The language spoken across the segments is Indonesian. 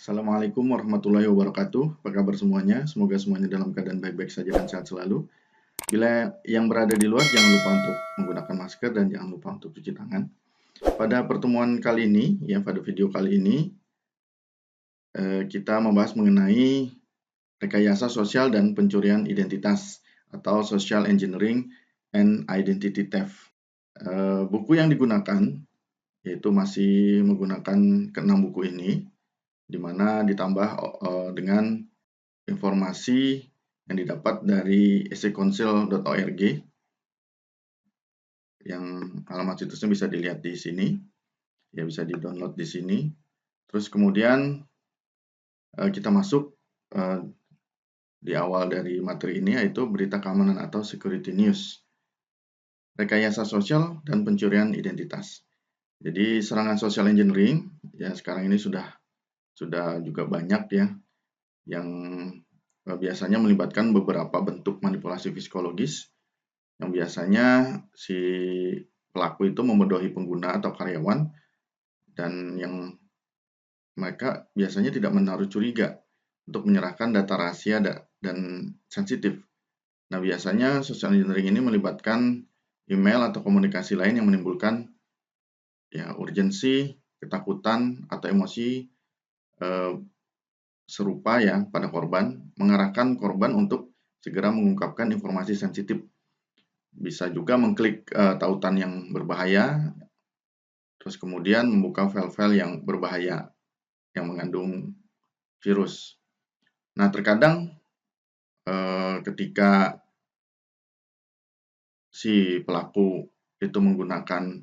Assalamualaikum warahmatullahi wabarakatuh. Apa kabar semuanya? Semoga semuanya dalam keadaan baik-baik saja dan sehat selalu. Bila yang berada di luar, jangan lupa untuk menggunakan masker dan jangan lupa untuk cuci tangan. Pada pertemuan kali ini, pada video kali ini, kita membahas mengenai rekayasa sosial dan pencurian identitas atau social engineering and identity theft. Buku yang digunakan yaitu masih menggunakan keenam buku ini, di mana ditambah dengan informasi yang didapat dari essaycouncil.org yang alamat situsnya bisa dilihat di sini, ya bisa di-download di sini. Terus kemudian kita masuk di awal dari materi ini, yaitu berita keamanan atau security news, rekayasa sosial dan pencurian identitas. Jadi serangan social engineering ya sekarang ini sudah juga banyak ya, yang biasanya melibatkan beberapa bentuk manipulasi psikologis yang biasanya si pelaku itu membodohi pengguna atau karyawan, dan yang mereka biasanya tidak menaruh curiga untuk menyerahkan data rahasia dan sensitif. Nah, biasanya social engineering ini melibatkan email atau komunikasi lain yang menimbulkan ya urgensi, ketakutan atau emosi serupa ya pada korban, mengarahkan korban untuk segera mengungkapkan informasi sensitif. Bisa juga mengklik tautan yang berbahaya, terus kemudian membuka file-file yang berbahaya yang mengandung virus. Nah, terkadang ketika si pelaku itu menggunakan,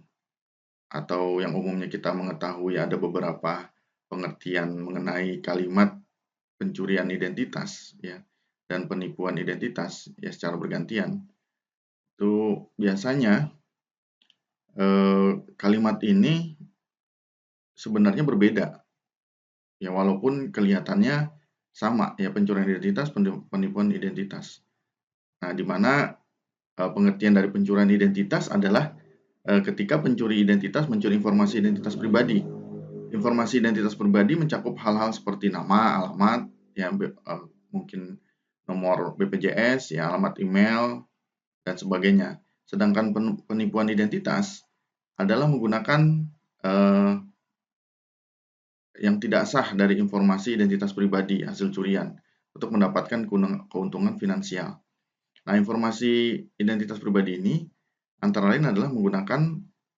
atau yang umumnya kita mengetahui ada beberapa pengertian mengenai kalimat pencurian identitas ya dan penipuan identitas ya secara bergantian, itu biasanya kalimat ini sebenarnya berbeda ya, walaupun kelihatannya sama ya, pencurian identitas, penipuan identitas. Nah, di mana pengertian dari pencurian identitas adalah ketika pencuri identitas mencuri informasi identitas pribadi. Informasi identitas pribadi mencakup hal-hal seperti nama, alamat, ya mungkin nomor BPJS, ya alamat email dan sebagainya. Sedangkan penipuan identitas adalah menggunakan yang tidak sah dari informasi identitas pribadi hasil curian untuk mendapatkan keuntungan finansial. Nah, informasi identitas pribadi ini antara lain adalah menggunakan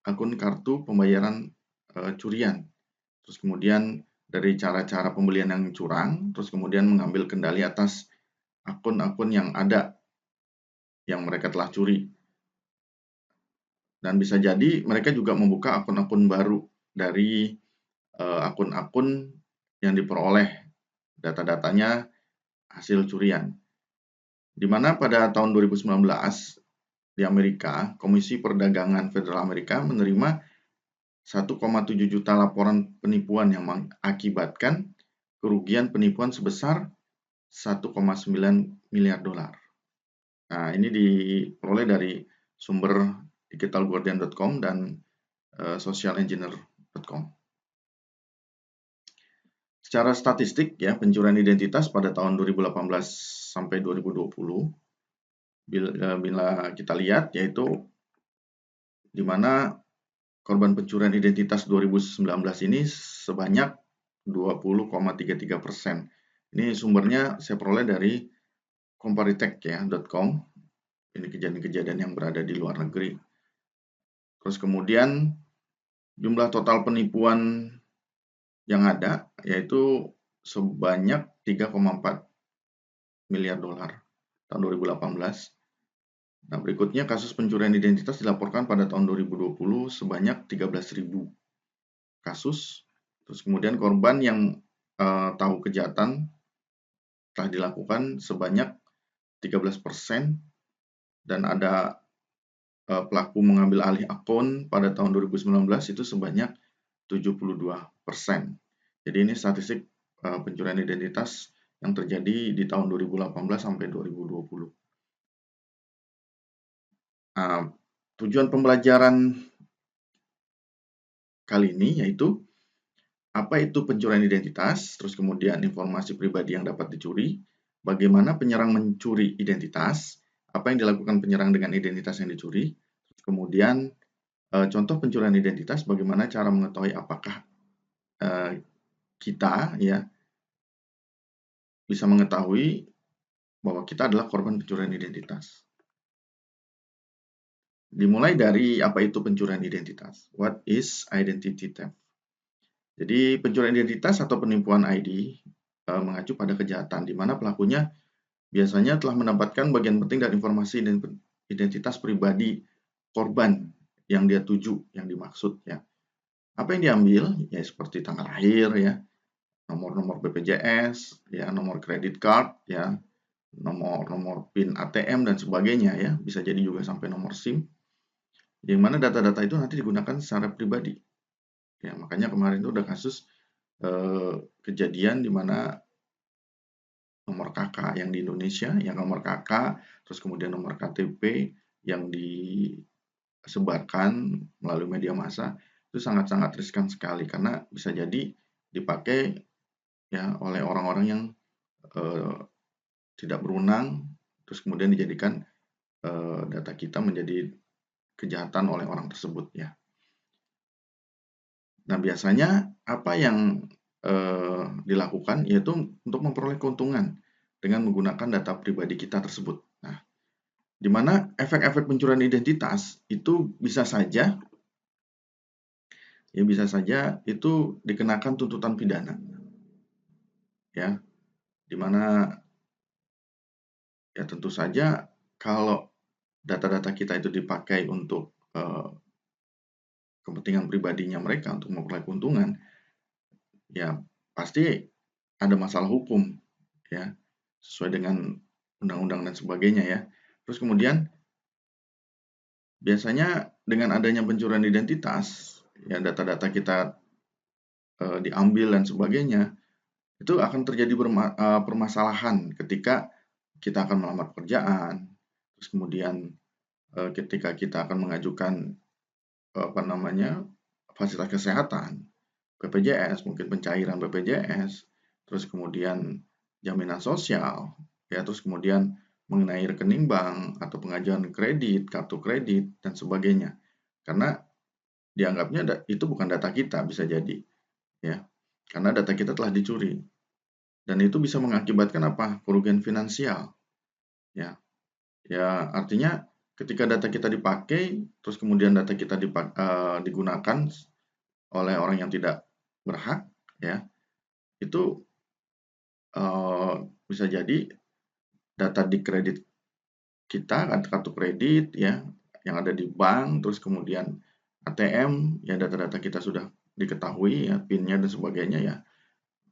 akun kartu pembayaran curian. Terus kemudian dari cara-cara pembelian yang curang, terus kemudian mengambil kendali atas akun-akun yang ada yang mereka telah curi. Dan bisa jadi mereka juga membuka akun-akun baru dari akun-akun yang diperoleh data-datanya hasil curian. Di mana pada tahun 2019 di Amerika, Komisi Perdagangan Federal Amerika menerima 1,7 juta laporan penipuan yang mengakibatkan kerugian penipuan sebesar 1,9 miliar dolar. Nah, ini diperoleh dari sumber digitalguardian.com dan socialengineer.com. Secara statistik ya, pencurian identitas pada tahun 2018 sampai 2020 bila kita lihat, yaitu di mana korban pencurian identitas 2019 ini sebanyak 20,33%. Ini sumbernya saya peroleh dari comparitech.com. Ini kejadian-kejadian yang berada di luar negeri. Terus kemudian jumlah total penipuan yang ada yaitu sebanyak 3,4 miliar dolar tahun 2018. Nah, berikutnya kasus pencurian identitas dilaporkan pada tahun 2020 sebanyak 13.000 kasus. Terus kemudian korban yang tahu kejahatan telah dilakukan sebanyak 13%, dan ada pelaku mengambil alih akun pada tahun 2019 itu sebanyak 72%. Jadi ini statistik pencurian identitas yang terjadi di tahun 2018 sampai 2020. Tujuan pembelajaran kali ini yaitu apa itu pencurian identitas, terus kemudian informasi pribadi yang dapat dicuri, bagaimana penyerang mencuri identitas, apa yang dilakukan penyerang dengan identitas yang dicuri, kemudian contoh pencurian identitas, bagaimana cara mengetahui apakah kita ya bisa mengetahui bahwa kita adalah korban pencurian identitas. Dimulai dari apa itu pencurian identitas. What is identity theft? Jadi pencurian identitas atau penipuan ID mengacu pada kejahatan di mana pelakunya biasanya telah mendapatkan bagian penting dari informasi identitas pribadi korban yang dia tuju, yang dimaksud ya. Apa yang diambil? Ya seperti tanggal lahir ya, nomor-nomor BPJS, ya, nomor kredit card ya, nomor PIN ATM dan sebagainya ya, bisa jadi juga sampai nomor SIM. Yang mana data-data itu nanti digunakan secara pribadi. Ya, makanya kemarin itu udah kasus kejadian di mana nomor KK yang di Indonesia, yang nomor KK, terus kemudian nomor KTP yang disebarkan melalui media massa itu sangat-sangat riskan sekali karena bisa jadi dipakai ya oleh orang-orang yang tidak berwenang, terus kemudian dijadikan data kita menjadi kejahatan oleh orang tersebut ya. Nah, biasanya apa yang dilakukan yaitu untuk memperoleh keuntungan dengan menggunakan data pribadi kita tersebut. Nah, di mana efek-efek pencurian identitas itu bisa saja itu dikenakan tuntutan pidana. Ya, di mana ya tentu saja kalau data-data kita itu dipakai untuk kepentingan pribadinya mereka untuk memperoleh keuntungan, ya pasti ada masalah hukum ya sesuai dengan undang-undang dan sebagainya ya. Terus kemudian biasanya dengan adanya pencurian identitas ya data-data kita diambil dan sebagainya itu akan terjadi permasalahan ketika kita akan melamar pekerjaan, terus kemudian ketika kita akan mengajukan fasilitas kesehatan, BPJS, mungkin pencairan BPJS, terus kemudian jaminan sosial, ya, terus kemudian mengenai rekening bank atau pengajuan kredit, kartu kredit, dan sebagainya. Karena dianggapnya itu bukan data kita, bisa jadi, ya, karena data kita telah dicuri. Dan itu bisa mengakibatkan apa? Kerugian finansial, ya. Ya, artinya ketika data kita dipakai, terus kemudian data kita digunakan oleh orang yang tidak berhak, ya, itu bisa jadi data di kredit kita, kartu kredit, ya, yang ada di bank, terus kemudian ATM, ya data-data kita sudah diketahui, ya, PIN-nya dan sebagainya, ya,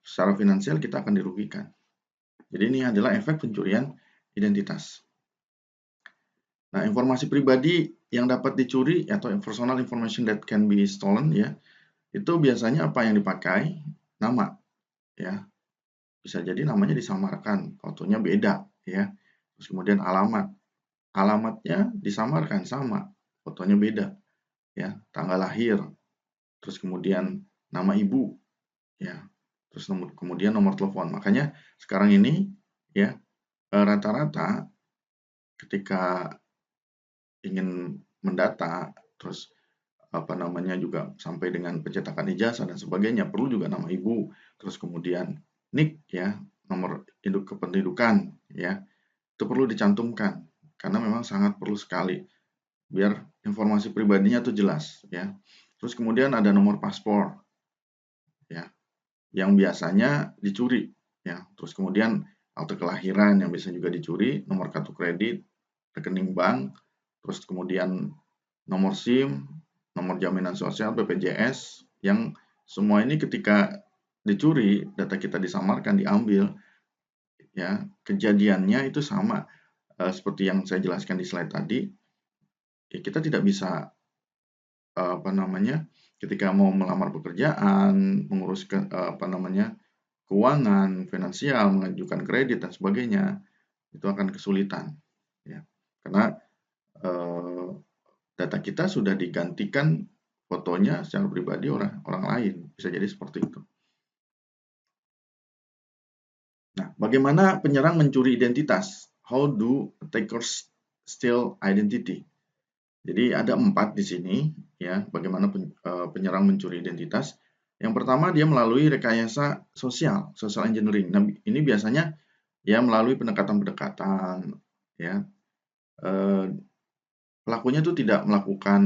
secara finansial kita akan dirugikan. Jadi ini adalah efek pencurian identitas. Nah, informasi pribadi yang dapat dicuri atau personal information that can be stolen ya, itu biasanya apa yang dipakai? Nama ya. Bisa jadi namanya disamarkan, fotonya beda ya. Terus kemudian alamat. Alamatnya disamarkan sama, fotonya beda ya. Tanggal lahir. Terus kemudian nama ibu ya. Terus kemudian nomor telepon. Makanya sekarang ini ya rata-rata ketika ingin mendata, terus juga sampai dengan pencetakan ijazah dan sebagainya, perlu juga nama ibu, terus kemudian NIK ya, nomor induk kependudukan ya, itu perlu dicantumkan karena memang sangat perlu sekali biar informasi pribadinya itu jelas ya. Terus kemudian ada nomor paspor ya, yang biasanya dicuri ya. Terus kemudian akte kelahiran yang bisa juga dicuri, nomor kartu kredit, rekening bank, terus kemudian nomor SIM, nomor jaminan sosial, BPJS, yang semua ini ketika dicuri, data kita disamarkan, diambil, ya kejadiannya itu sama seperti yang saya jelaskan di slide tadi. Ya, kita tidak bisa ketika mau melamar pekerjaan, mengurus keuangan, finansial, mengajukan kredit dan sebagainya, itu akan kesulitan, ya, karena data kita sudah digantikan fotonya secara pribadi orang lain, bisa jadi seperti itu. bagaimana penyerang mencuri identitas? How do attackers steal identity? Jadi ada 4 di sini, ya, bagaimana penyerang mencuri identitas. Yang pertama, dia melalui rekayasa social engineering. Nah, ini biasanya ya melalui pendekatan-pendekatan, ya. Pelakunya itu tidak melakukan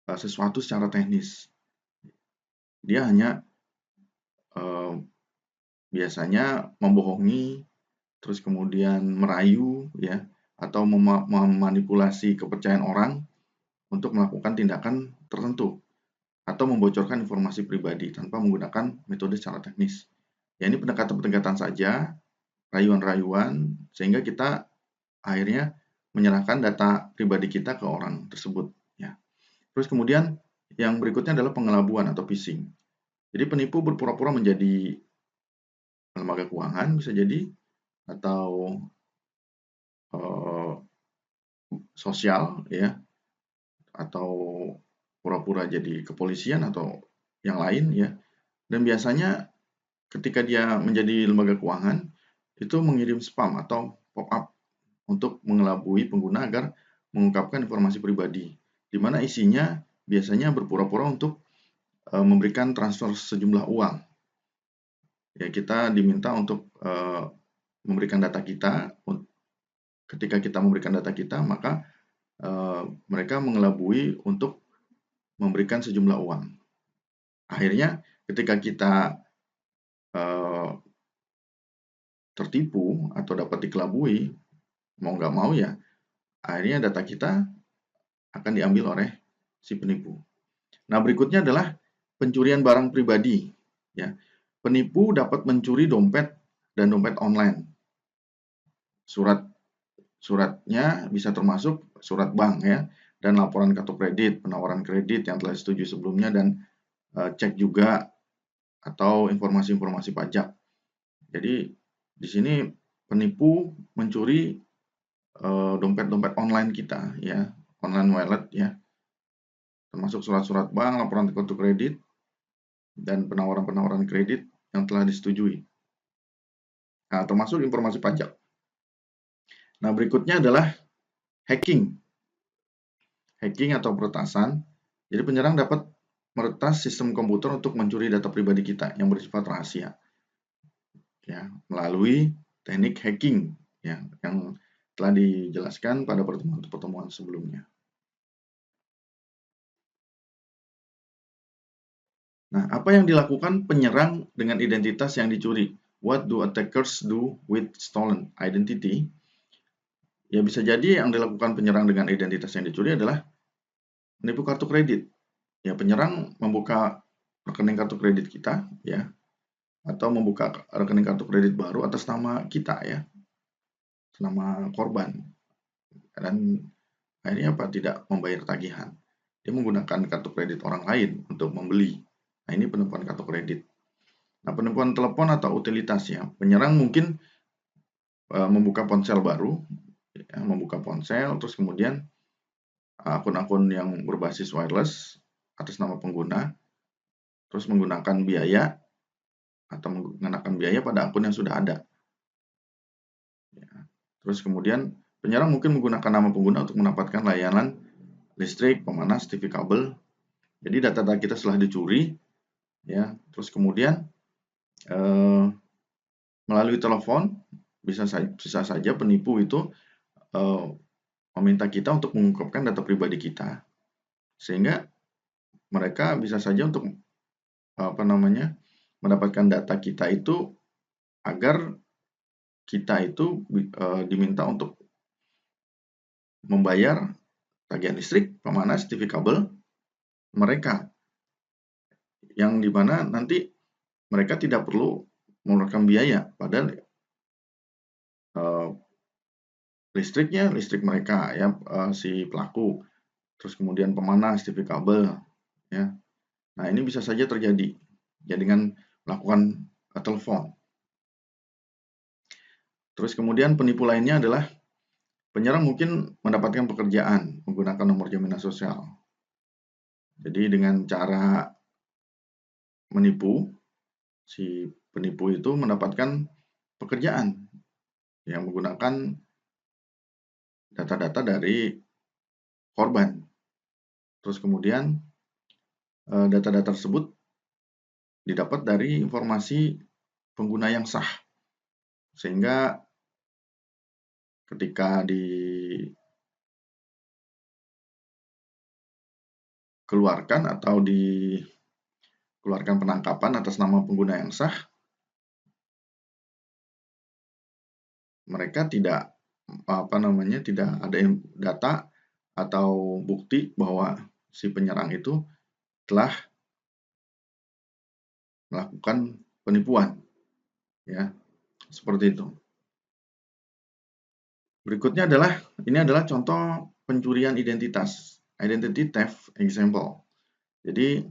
sesuatu secara teknis. Dia hanya biasanya membohongi, terus kemudian merayu, ya, atau memanipulasi kepercayaan orang untuk melakukan tindakan tertentu, atau membocorkan informasi pribadi tanpa menggunakan metode secara teknis. Ya, ini pendekatan-pendekatan saja, rayuan-rayuan, sehingga kita akhirnya menyerahkan data pribadi kita ke orang tersebut. Ya. Terus kemudian yang berikutnya adalah pengelabuan atau phishing. Jadi penipu berpura-pura menjadi lembaga keuangan bisa jadi, atau sosial, ya, atau pura-pura jadi kepolisian atau yang lain, ya. Dan biasanya ketika dia menjadi lembaga keuangan itu mengirim spam atau pop-up untuk mengelabui pengguna agar mengungkapkan informasi pribadi, di mana isinya biasanya berpura-pura untuk memberikan transfer sejumlah uang. Ya, kita diminta untuk memberikan data kita. Ketika kita memberikan data kita, maka mereka mengelabui untuk memberikan sejumlah uang. Akhirnya ketika kita tertipu atau dapat dikelabui, mau nggak mau ya, akhirnya data kita akan diambil oleh si penipu. Nah, berikutnya adalah pencurian barang pribadi. Ya, penipu dapat mencuri dompet dan dompet online. Suratnya bisa termasuk surat bank, ya, dan laporan kartu kredit, penawaran kredit yang telah disetujui sebelumnya, dan cek juga atau informasi-informasi pajak. Jadi di sini penipu mencuri dompet-dompet online kita, ya, online wallet, ya, termasuk surat-surat bank, laporan kartu kredit, dan penawaran-penawaran kredit yang telah disetujui. Nah, termasuk informasi pajak. Nah, berikutnya adalah hacking. Hacking atau peretasan. Jadi penyerang dapat meretas sistem komputer untuk mencuri data pribadi kita yang bersifat rahasia, ya, melalui teknik hacking, ya, yang telah dijelaskan pada pertemuan-pertemuan sebelumnya. Nah, apa yang dilakukan penyerang dengan identitas yang dicuri? What do attackers do with stolen identity? Ya, bisa jadi yang dilakukan penyerang dengan identitas yang dicuri adalah menipu kartu kredit. Ya, penyerang membuka rekening kartu kredit kita, ya, atau membuka rekening kartu kredit baru atas nama kita, ya, nama korban, dan akhirnya apa? Tidak membayar tagihan. Dia menggunakan kartu kredit orang lain untuk membeli. Nah, ini penipuan kartu kredit. Nah, penipuan telepon atau utilitas, ya, penyerang mungkin membuka ponsel baru, ya, membuka ponsel, terus kemudian akun-akun yang berbasis wireless atas nama pengguna, terus menggunakan biaya atau mengenakan biaya pada akun yang sudah ada. Ya. Terus kemudian penyerang mungkin menggunakan nama pengguna untuk mendapatkan layanan listrik, pemanas, TV kabel. Jadi data-data kita setelah dicuri, ya, terus kemudian melalui telepon bisa saja penipu itu meminta kita untuk mengungkapkan data pribadi kita, sehingga mereka bisa saja untuk mendapatkan data kita itu agar kita itu diminta untuk membayar tagihan listrik, pemanas, TV kabel mereka, yang dimana nanti mereka tidak perlu mengeluarkan biaya, padahal listriknya listrik mereka, ya, si pelaku, terus kemudian pemanas, TV kabel, ya. Nah, ini bisa saja terjadi ya dengan melakukan telepon. Terus kemudian penipu lainnya adalah penyerang mungkin mendapatkan pekerjaan menggunakan nomor jaminan sosial. Jadi dengan cara menipu, si penipu itu mendapatkan pekerjaan yang menggunakan data-data dari korban. Terus kemudian data-data tersebut didapat dari informasi pengguna yang sah, sehingga ketika dikeluarkan atau dikeluarkan penangkapan atas nama pengguna yang sah, mereka tidak tidak ada data atau bukti bahwa si penyerang itu telah melakukan penipuan, ya, seperti itu. Berikutnya ini adalah contoh pencurian identitas, identity theft example. Jadi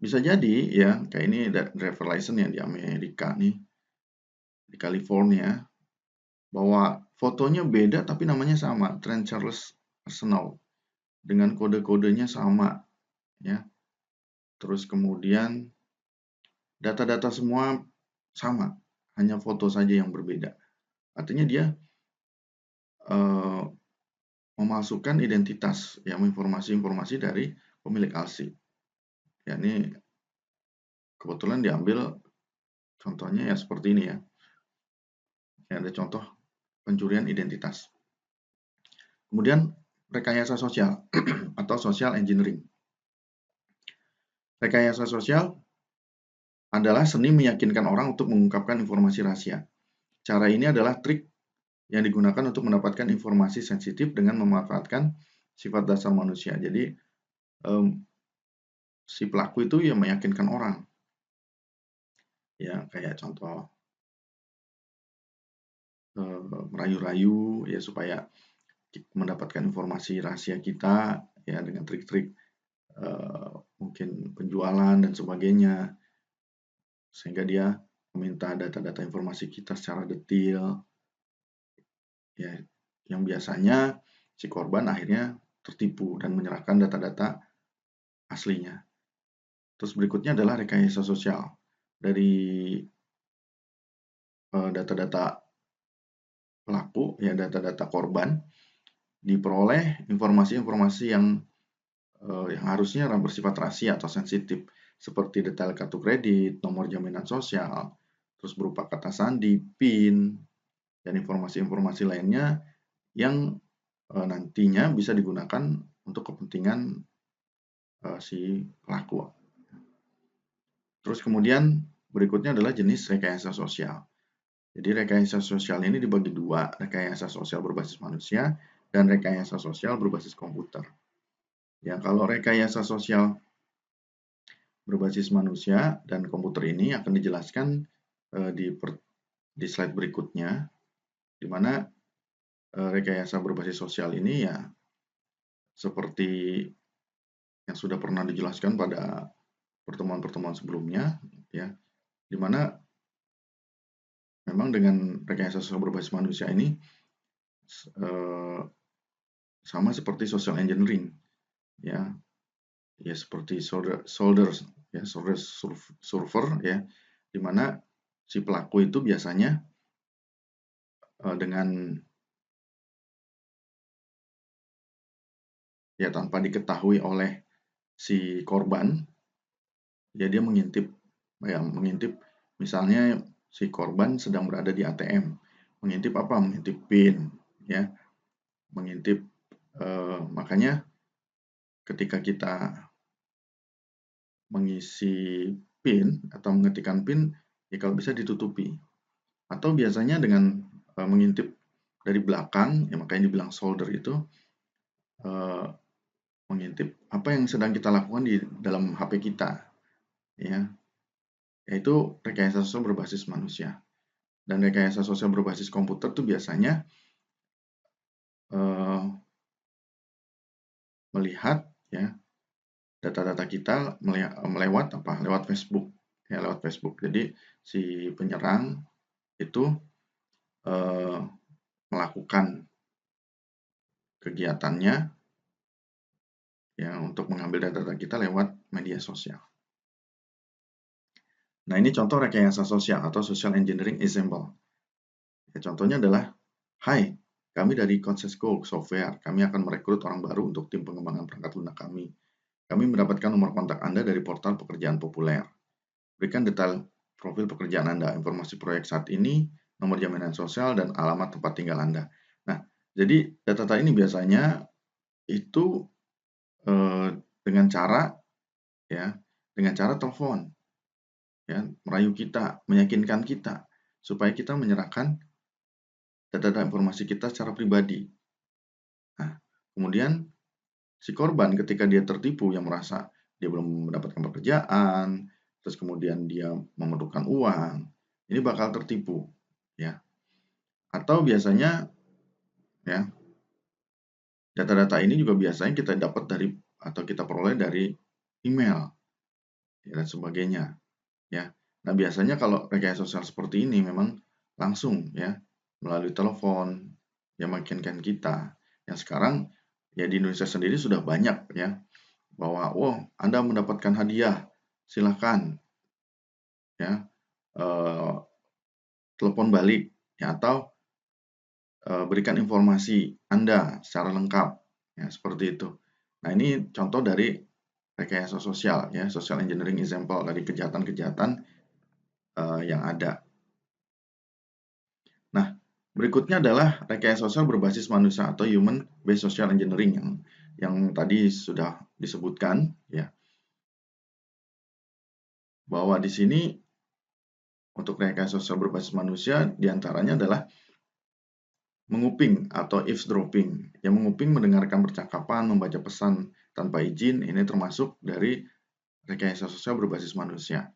bisa jadi ya, kayak ini driver license yang di Amerika nih, di California, bahwa fotonya beda tapi namanya sama, Trent Charles Arsenault, dengan kode-kodenya sama, ya. Terus kemudian data-data semua sama, hanya foto saja yang berbeda. Artinya dia memasukkan identitas, ya, informasi-informasi dari pemilik arsip. Ya, ini kebetulan diambil contohnya ya seperti ini ya. Ya, ada contoh pencurian identitas. Kemudian rekayasa sosial atau social engineering. Rekayasa sosial adalah seni meyakinkan orang untuk mengungkapkan informasi rahasia. Cara ini adalah trik yang digunakan untuk mendapatkan informasi sensitif dengan memanfaatkan sifat dasar manusia. Jadi si pelaku itu ya meyakinkan orang. Ya, kayak contoh merayu-rayu ya supaya mendapatkan informasi rahasia kita ya dengan trik-trik mungkin penjualan dan sebagainya, sehingga dia meminta data-data informasi kita secara detail, ya, yang biasanya si korban akhirnya tertipu dan menyerahkan data-data aslinya. Terus berikutnya adalah rekayasa sosial. Dari data-data pelaku, ya, data-data korban, diperoleh informasi-informasi yang harusnya bersifat rahasia atau sensitif, seperti detail kartu kredit, nomor jaminan sosial, terus berupa kata sandi, PIN, dan informasi-informasi lainnya yang nantinya bisa digunakan untuk kepentingan si pelaku. Terus kemudian berikutnya adalah jenis rekayasa sosial. Jadi rekayasa sosial ini dibagi dua, rekayasa sosial berbasis manusia dan rekayasa sosial berbasis komputer. Ya, kalau rekayasa sosial berbasis manusia dan komputer ini akan dijelaskan di slide berikutnya, di mana rekayasa berbasis sosial ini ya seperti yang sudah pernah dijelaskan pada pertemuan-pertemuan sebelumnya, ya, di mana memang dengan rekayasa sosial berbasis manusia ini sama seperti social engineering, ya, seperti solder server, ya, di mana si pelaku itu biasanya dengan ya tanpa diketahui oleh si korban, ya dia mengintip misalnya si korban sedang berada di ATM, mengintip apa? Mengintip PIN, ya, mengintip makanya ketika kita mengisi PIN atau mengetikkan PIN, ya kalau bisa ditutupi. Atau biasanya dengan mengintip dari belakang, ya makanya dibilang solder itu, mengintip apa yang sedang kita lakukan di dalam HP kita, ya, yaitu rekayasa sosial berbasis manusia. Dan rekayasa sosial berbasis komputer itu biasanya melihat ya data-data kita lewat Facebook, ya, lewat Facebook. Jadi si penyerang itu melakukan kegiatannya ya untuk mengambil data-data kita lewat media sosial. Nah, ini contoh rekayasa sosial atau social engineering example. Ya, contohnya adalah, "Hai, kami dari Consesco Software. Kami akan merekrut orang baru untuk tim pengembangan perangkat lunak kami. Kami mendapatkan nomor kontak Anda dari portal pekerjaan populer. Berikan detail profil pekerjaan Anda, informasi proyek saat ini, nomor jaminan sosial, dan alamat tempat tinggal Anda." Nah, jadi data-data ini biasanya itu dengan cara telepon, ya, merayu kita, meyakinkan kita supaya kita menyerahkan data-data informasi kita secara pribadi. Nah, kemudian si korban ketika dia tertipu yang merasa dia belum mendapatkan pekerjaan, terus kemudian dia memerlukan uang, ini bakal tertipu, ya. Atau biasanya, ya, data-data ini juga biasanya kita dapat dari atau kita peroleh dari email, ya, dan sebagainya, ya. Nah, biasanya kalau rekayasa sosial seperti ini memang langsung, ya, melalui telepon, yang meyakinkan kita. Yang sekarang ya di Indonesia sendiri sudah banyak, ya, bahwa, "Oh, Anda mendapatkan hadiah, silakan, ya, eee, telepon balik, ya, atau berikan informasi Anda secara lengkap," ya, seperti itu. Nah, ini contoh dari rekayasa sosial, ya, social engineering example dari kejahatan-kejahatan yang ada. Nah, berikutnya adalah rekayasa sosial berbasis manusia atau human based social engineering yang tadi sudah disebutkan, ya, bahwa di sini untuk rekayasa sosial berbasis manusia diantaranya adalah menguping atau eavesdropping. Yang menguping mendengarkan percakapan, membaca pesan tanpa izin, ini termasuk dari rekayasa sosial berbasis manusia.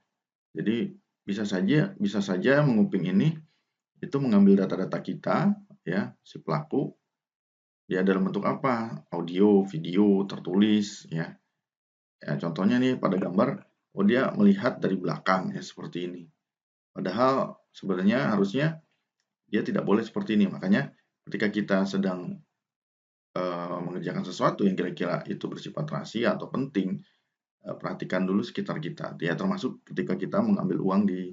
Jadi bisa saja menguping ini itu mengambil data-data kita, ya, si pelaku, ya, dalam bentuk apa? Audio, video, tertulis, ya. Ya, contohnya nih pada gambar, oh, dia melihat dari belakang, ya, seperti ini. Padahal sebenarnya harusnya dia tidak boleh seperti ini. Makanya ketika kita sedang mengerjakan sesuatu yang kira-kira itu bersifat rahasia atau penting, perhatikan dulu sekitar kita. Ya, termasuk ketika kita mengambil uang di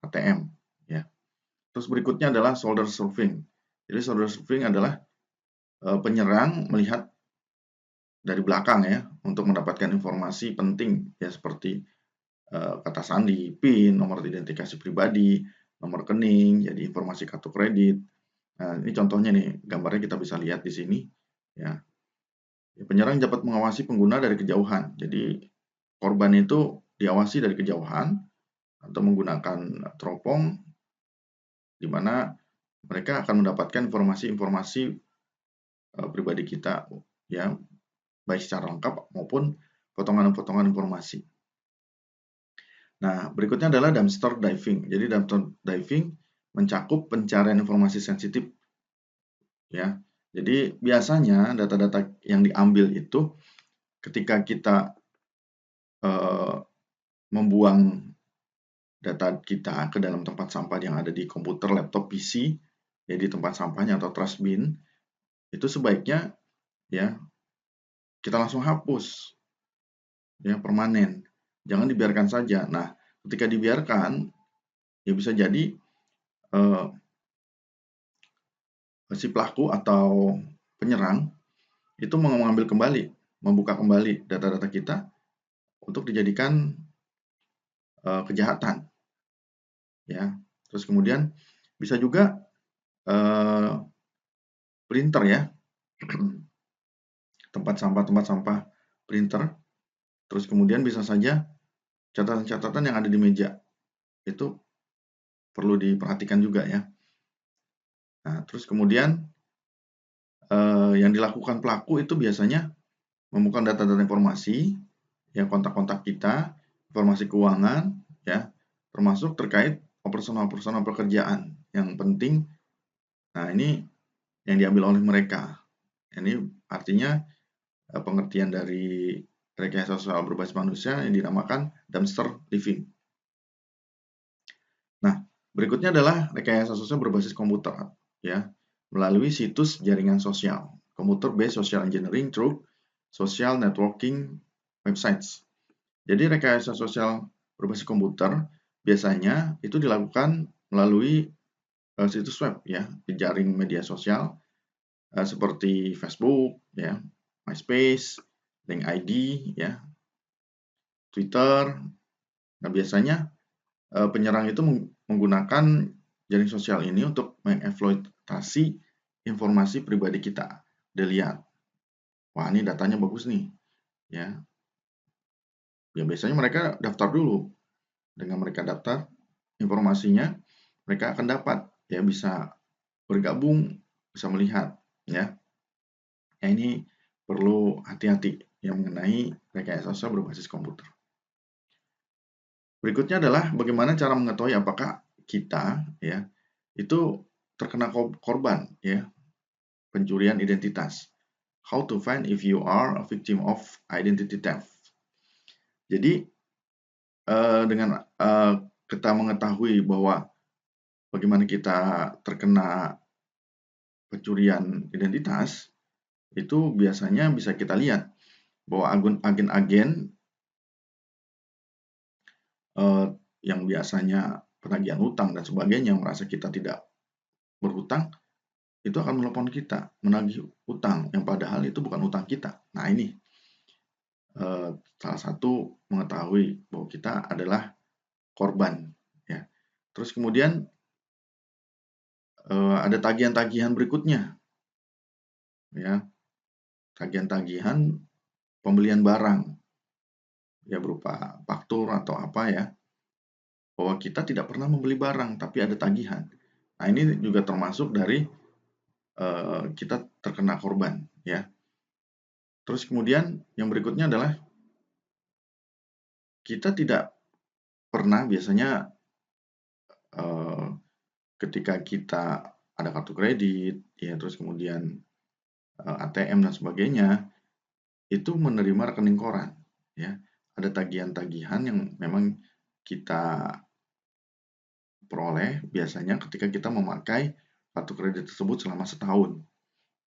ATM, ya. Terus berikutnya adalah shoulder surfing. Jadi shoulder surfing adalah penyerang melihat dari belakang, ya, untuk mendapatkan informasi penting, ya, seperti kata sandi, PIN, nomor identifikasi pribadi, nomor rekening, jadi informasi kartu kredit. Nah, ini contohnya nih, gambarnya kita bisa lihat di sini, ya. Penyerang dapat mengawasi pengguna dari kejauhan. Jadi korban itu diawasi dari kejauhan atau menggunakan teropong, di mana mereka akan mendapatkan informasi-informasi pribadi kita, ya, baik secara lengkap maupun potongan-potongan informasi. Nah, berikutnya adalah dumpster diving. Jadi dumpster diving mencakup pencarian informasi sensitif, ya. Jadi biasanya data-data yang diambil itu ketika kita membuang data kita ke dalam tempat sampah yang ada di komputer, laptop, PC, ya, di tempat sampahnya atau trash bin, itu sebaiknya, ya, kita langsung hapus, ya, permanen. Jangan dibiarkan saja. Nah, ketika dibiarkan, ya bisa jadi si pelaku atau penyerang itu mengambil kembali, membuka kembali data-data kita untuk dijadikan kejahatan, ya. Terus kemudian bisa juga printer, ya, tempat sampah printer. Terus kemudian bisa saja catatan-catatan yang ada di meja itu perlu diperhatikan juga, ya. Nah, terus kemudian yang dilakukan pelaku itu biasanya membuka data-data informasi, ya, kontak-kontak kita, informasi keuangan, ya, termasuk terkait operasional pekerjaan yang penting. Nah, ini yang diambil oleh mereka. Ini artinya pengertian dari rekayasa sosial berbasis manusia yang dinamakan dumpster diving. Nah, berikutnya adalah rekayasa sosial berbasis komputer, ya, melalui situs jaringan sosial, computer based social engineering through social networking websites. Jadi rekayasa sosial berbasis komputer biasanya itu dilakukan melalui situs web ya, jejaring media sosial seperti Facebook ya, MySpace, LinkedIn ya, Twitter. Nah, biasanya penyerang itu menggunakan jaring sosial ini untuk mengeksploitasi informasi pribadi kita. Dia lihat, wah ini datanya bagus nih, ya. Ya biasanya mereka daftar dulu. Dengan mereka daftar, informasinya mereka akan dapat, ya bisa bergabung, bisa melihat, ya. Ya ini perlu hati-hati yang mengenai rekayasa sosial berbasis komputer. Berikutnya adalah bagaimana cara mengetahui apakah kita ya itu terkena korban ya pencurian identitas. How to find if you are a victim of identity theft. Jadi dengan kita mengetahui bahwa bagaimana kita terkena pencurian identitas, itu biasanya bisa kita lihat bahwa agen-agen yang biasanya penagihan hutang dan sebagainya yang merasa kita tidak berhutang, itu akan menelpon kita, menagih hutang, yang padahal itu bukan hutang kita. Nah ini salah satu mengetahui bahwa kita adalah korban. Ya. Terus kemudian ada tagihan-tagihan berikutnya, ya, tagihan-tagihan pembelian barang, ya berupa faktur atau apa ya, bahwa kita tidak pernah membeli barang tapi ada tagihan. Nah ini juga termasuk dari kita terkena korban, ya. Terus kemudian yang berikutnya adalah kita tidak pernah biasanya ketika kita ada kartu kredit, ya terus kemudian ATM dan sebagainya, itu menerima rekening koran, ya. Ada tagihan-tagihan yang memang kita peroleh biasanya ketika kita memakai kartu kredit tersebut selama setahun.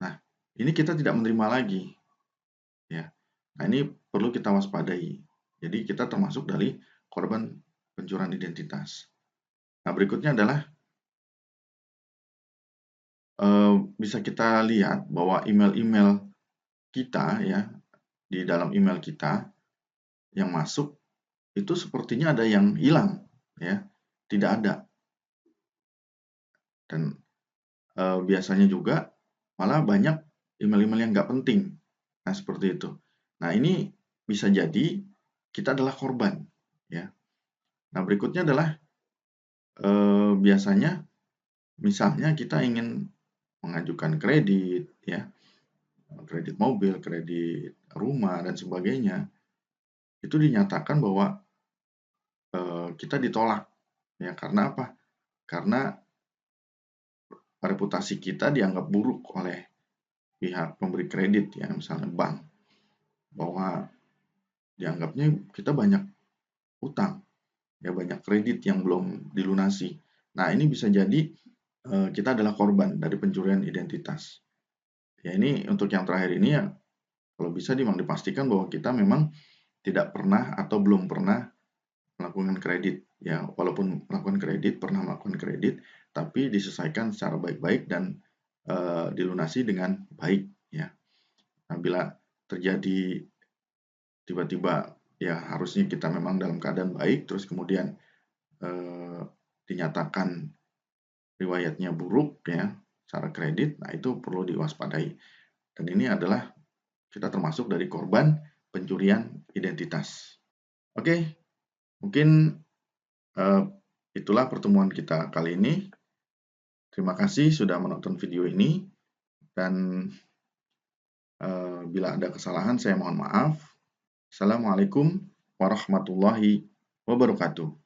Nah, ini kita tidak menerima lagi, ya. Nah, ini perlu kita waspadai. Jadi kita termasuk dari korban pencurian identitas. Nah, berikutnya adalah bisa kita lihat bahwa email-email kita ya, di dalam email kita yang masuk itu sepertinya ada yang hilang ya, tidak ada. Dan biasanya juga malah banyak email-email yang nggak penting. Nah, seperti itu. Nah, ini bisa jadi kita adalah korban ya. Nah, berikutnya adalah biasanya misalnya kita ingin mengajukan kredit ya, kredit mobil, kredit rumah dan sebagainya. Itu dinyatakan bahwa kita ditolak ya, karena apa? Karena reputasi kita dianggap buruk oleh pihak pemberi kredit ya, misalnya bank, bahwa dianggapnya kita banyak utang ya, banyak kredit yang belum dilunasi. Nah ini bisa jadi kita adalah korban dari pencurian identitas. Ya ini untuk yang terakhir ini ya, kalau bisa memang dipastikan bahwa kita memang tidak pernah atau belum pernah melakukan kredit ya, walaupun melakukan kredit, pernah melakukan kredit, tapi diselesaikan secara baik-baik dan dilunasi dengan baik ya. Nah, bila terjadi tiba-tiba ya harusnya kita memang dalam keadaan baik, terus kemudian dinyatakan riwayatnya buruk ya secara kredit, nah itu perlu diwaspadai. Dan ini adalah kita termasuk dari korban pencurian identitas. Oke, mungkin itulah pertemuan kita kali ini. Terima kasih sudah menonton video ini, dan bila ada kesalahan saya mohon maaf. Assalamualaikum warahmatullahi wabarakatuh.